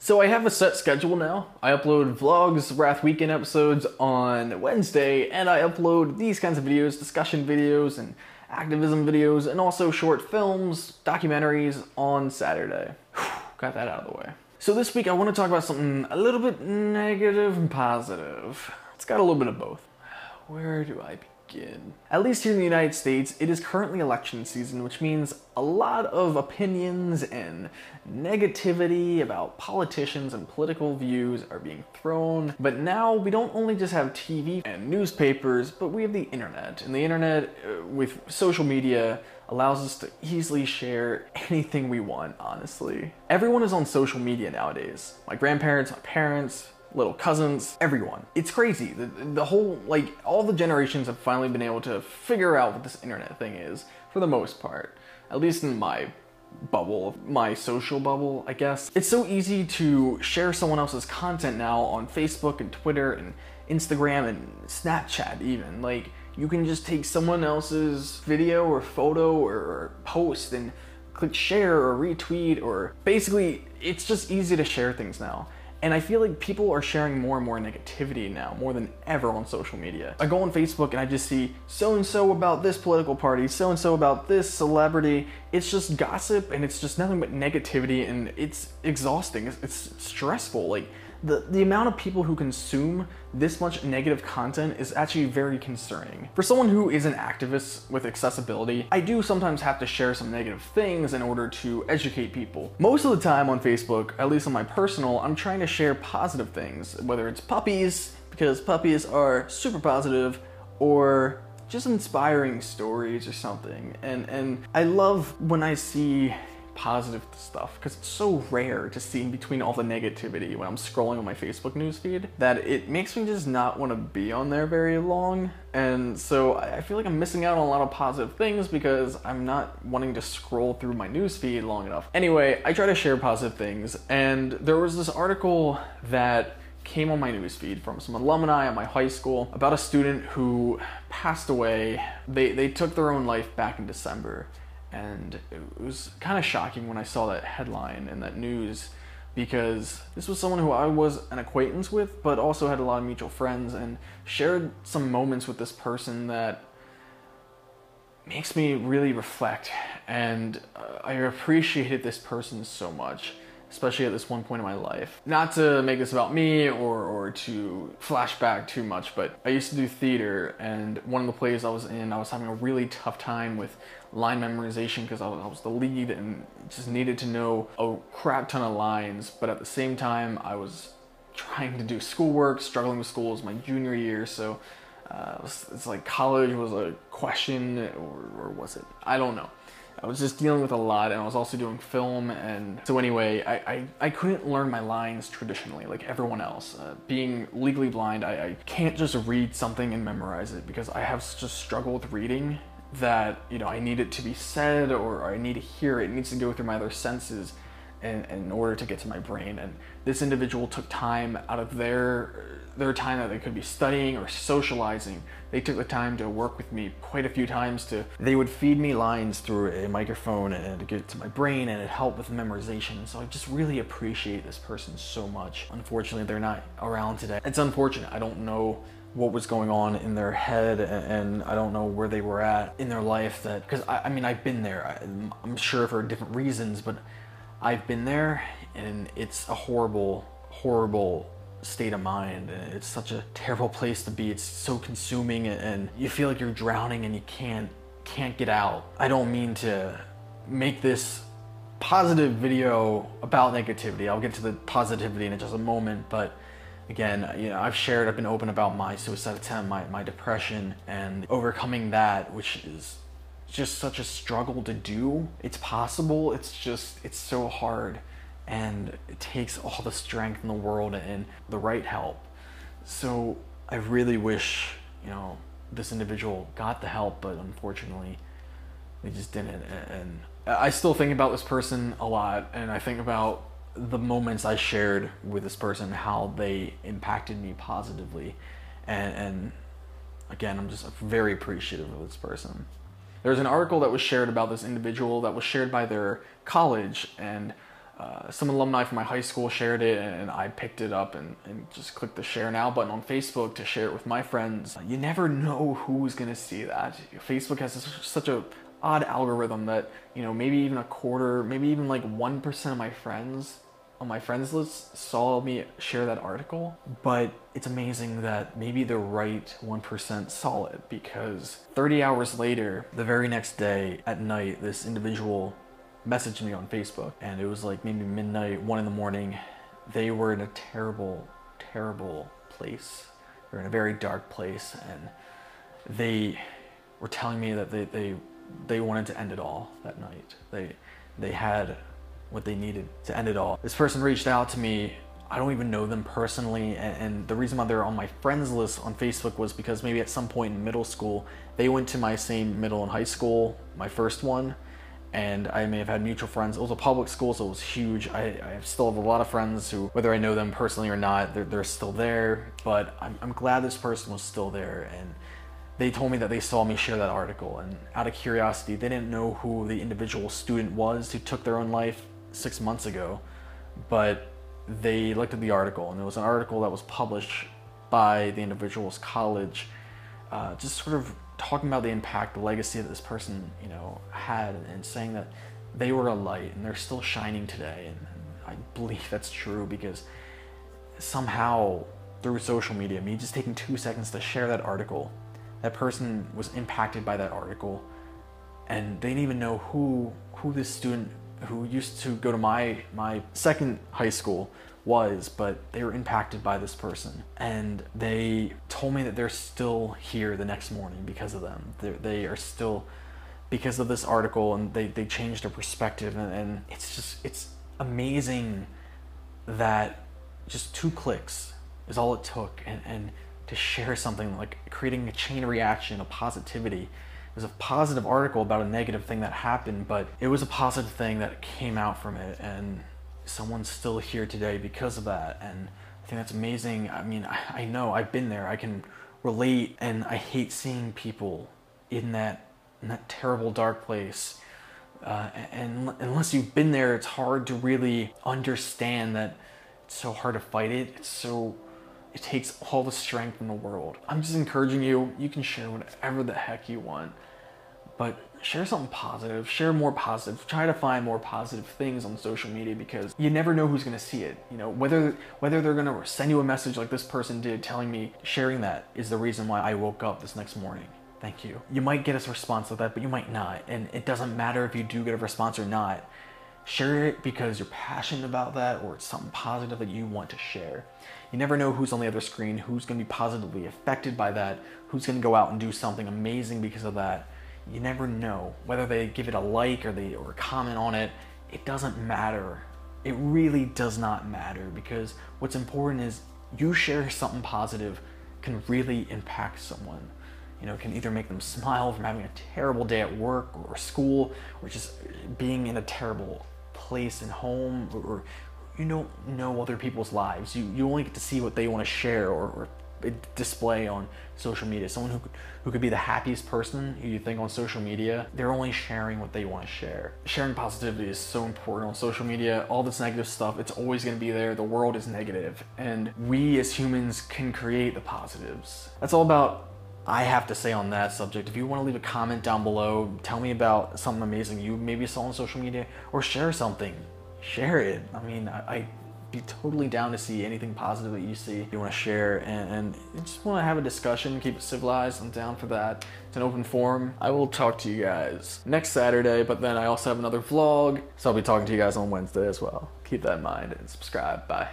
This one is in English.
So I have a set schedule now. I upload vlogs, Rath weekend episodes on Wednesday, and I upload these kinds of videos, discussion videos, and activism videos, and also short films, documentaries on Saturday. Got that out of the way. So this week I want to talk about something a little bit negative and positive. It's got a little bit of both. Where do I begin? At least here in the United States, it is currently election season, which means a lot of opinions and negativity about politicians and political views are being thrown. But now we don't only just have TV and newspapers, but we have the internet. And the internet, with social media, allows us to easily share anything we want, honestly. Everyone is on social media nowadays. My grandparents, my parents, little cousins, everyone. It's crazy. The whole, all the generations have finally been able to figure out what this internet thing is, for the most part. At least in my bubble, my social bubble, I guess. It's so easy to share someone else's content now on Facebook and Twitter and Instagram and Snapchat even. Like, you can just take someone else's video or photo or post and click share or retweet, or basically, it's just easy to share things now. And I feel like people are sharing more and more negativity now, more than ever on social media. I go on Facebook and I just see so-and-so about this political party, so-and-so about this celebrity. It's just gossip and it's just nothing but negativity, and it's exhausting, it's stressful. Like, the amount of people who consume this much negative content is actually very concerning. For someone who is an activist with accessibility, I do sometimes have to share some negative things in order to educate people. Most of the time on Facebook, at least on my personal, I'm trying to share positive things, whether it's puppies, because puppies are super positive, or just inspiring stories or something. And I love when I see positive stuff, because it's so rare to see in between all the negativity when I'm scrolling on my Facebook newsfeed, that it makes me just not want to be on there very long. And so I feel like I'm missing out on a lot of positive things because I'm not wanting to scroll through my newsfeed long enough. Anyway, I try to share positive things, and there was this article that came on my newsfeed from some alumni at my high school about a student who passed away. They took their own life back in December. And it was kind of shocking when I saw that headline and that news, because this was someone who I was an acquaintance with, but also had a lot of mutual friends, and shared some moments with this person that makes me really reflect. And I appreciated this person so much, especially at this one point in my life. Not to make this about me or to flash back too much, but I used to do theater, and one of the plays I was in, I was having a really tough time with line memorization because I was the lead and just needed to know a crap ton of lines, but at the same time I was trying to do schoolwork, struggling with school. It was my junior year, so it's like college was a question, or was it? I don't know. I was just dealing with a lot, and I was also doing film, and so anyway, I couldn't learn my lines traditionally like everyone else. Being legally blind, I can't just read something and memorize it, because I have such a struggle with reading that, you know, I need it to be said, or I need to hear it. It needs to go through my other senses in order to get to my brain. And this individual took time out of their time that they could be studying or socializing. They took the time to work with me quite a few times. They would feed me lines through a microphone and to get it to my brain, and it helped with memorization. So I just really appreciate this person so much. Unfortunately, they're not around today. It's unfortunate. I don't know what was going on in their head, and I don't know where they were at in their life, because I mean, I've been there. I'm sure for different reasons, but I've been there, and it's a horrible, horrible state of mind. It's such a terrible place to be. It's so consuming, and you feel like you're drowning and you can't get out. I don't mean to make this positive video about negativity. I'll get to the positivity in just a moment, but again, you know, I've been open about my suicide attempt, my depression, and overcoming that, which is just such a struggle to do. It's possible, it's so hard, and it takes all the strength in the world and the right help. So I really wish, you know, this individual got the help, but unfortunately they just didn't. And I still think about this person a lot, and I think about the moments I shared with this person, how they impacted me positively, and again, I'm just very appreciative of this person. There's an article that was shared about this individual that was shared by their college, and some alumni from my high school shared it, and I picked it up and just clicked the share now button on Facebook to share it with my friends. You never know who's gonna see that. Facebook has such a odd algorithm that, you know, maybe even a quarter, maybe even like 1% of my friends on my friends list saw me share that article, but it's amazing that maybe the right 1% saw it, because 30 hours later, the very next day at night, this individual messaged me on Facebook, and it was like maybe midnight, 1 in the morning. They were in a terrible, terrible place. They're in a very dark place, and they were telling me that they wanted to end it all that night. They had what they needed to end it all. This person reached out to me. I don't even know them personally, and the reason why they're on my friends list on Facebook was because maybe at some point in middle school, they went to my same middle and high school, my first one, and I may have had mutual friends. It was a public school, so it was huge. I still have a lot of friends who, whether I know them personally or not, they're still there, but I'm glad this person was still there, and they told me that they saw me share that article, and out of curiosity, they didn't know who the individual student was who took their own life 6 months ago, but they looked at the article, and it was an article that was published by the individual's college, just sort of talking about the impact, the legacy that this person, you know, had, and saying that they were a light and they're still shining today. And I believe that's true, because somehow through social media, me just taking 2 seconds to share that article, that person was impacted by that article, and they didn't even know who this student who used to go to my second high school was, but they were impacted by this person, and they told me that they're still here the next morning because of them. They are still, because of this article, and they changed their perspective, and it's amazing that just 2 clicks is all it took, and to share something, like creating a chain reaction of positivity. It was a positive article about a negative thing that happened, but it was a positive thing that came out from it, and someone's still here today because of that. And I think that's amazing. I mean, I know, I've been there, I can relate, and I hate seeing people in that terrible dark place. And unless you've been there, it's hard to really understand that it's so hard to fight it. It takes all the strength in the world. I'm just encouraging you, you can share whatever the heck you want, but share something positive, share more positive, try to find more positive things on social media, because you never know who's gonna see it. You know, whether they're gonna send you a message like this person did, telling me, sharing that is the reason why I woke up this next morning. Thank you. You might get a response like that, but you might not, and it doesn't matter if you do get a response or not. Share it because you're passionate about that, or it's something positive that you want to share. You never know who's on the other screen, who's going to be positively affected by that, who's going to go out and do something amazing because of that. You never know. Whether they give it a like or comment on it, it doesn't matter. It really does not matter, because what's important is you share something positive can really impact someone. You know, can either make them smile from having a terrible day at work or school, or just being in a terrible place and home, or you don't know other people's lives. You only get to see what they want to share or display on social media. Someone who could be the happiest person who you think on social media, they're only sharing what they want to share. Sharing positivity is so important on social media. All this negative stuff, it's always going to be there. The world is negative, and we as humans can create the positives. That's all about I have to say on that subject. If you want to leave a comment down below, tell me about something amazing you maybe saw on social media, or share something. Share it. I mean, I'd be totally down to see anything positive that you see you want to share, and you just want to have a discussion, keep it civilized. I'm down for that. It's an open forum. I will talk to you guys next Saturday, but then I also have another vlog, so I'll be talking to you guys on Wednesday as well. Keep that in mind and subscribe. Bye.